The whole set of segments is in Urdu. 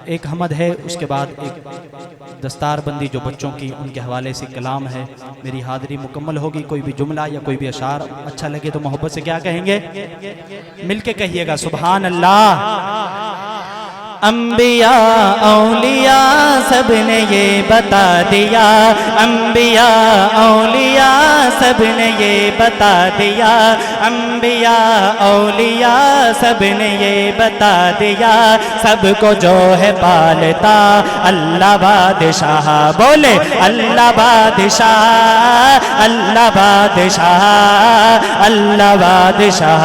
ایک حمد ہے، اس کے بعد ایک دستار بندی جو بچوں کی ان کے حوالے سے کلام ہے، میری حاضری مکمل ہوگی۔ کوئی بھی جملہ یا کوئی بھی اشعار اچھا لگے تو محبت سے کیا کہیں گے؟ مل کے کہیے گا سبحان اللہ۔ انبیاء اولیاء سب نے یہ بتا دیا، انبیاء اولیاء سب نے یہ بتا دیا، انبیاء اولیاء سب نے یہ بتا دیا، سب کو جو ہے پالتا اللہ بادشاہ، بولے اللہ بادشاہ، اللہ بادشاہ، اللہ بادشاہ،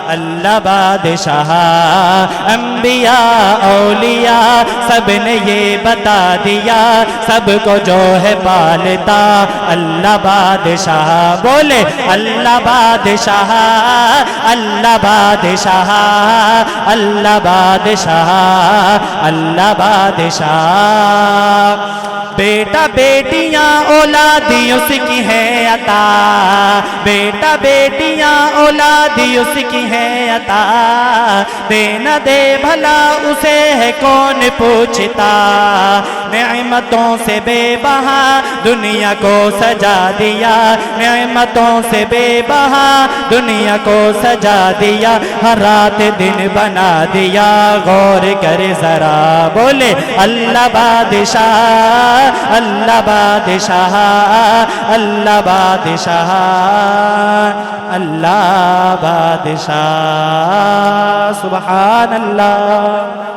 اللہ بادشاہ۔ انبیاء اولیاء سب نے یہ بتا دیا، سب کو جو ہے پالتا اللہ بادشاہ، بولے اللہ بادشاہ، اللہ بادشاہ، اللہ بادشاہ، اللہ بادشاہ۔ بیٹا بیٹیاں اولادی اس کی ہے عطا، بیٹا بیٹیاں اولادی اس کی ہے عطا، دے نہ دے بھلا اسے ہے کون پوچھتا، نعمتوں سے بے بہا دنیا کو سجا دیا، نعمتوں سے بے بہا دنیا کو سجا دیا، ہر رات دن بنا دیا، غور کر ذرا، بولے اللہ بادشاہ، اللہ بادشاہ، اللہ بادشاہ، اللہ بادشاہ، سبحان اللہ۔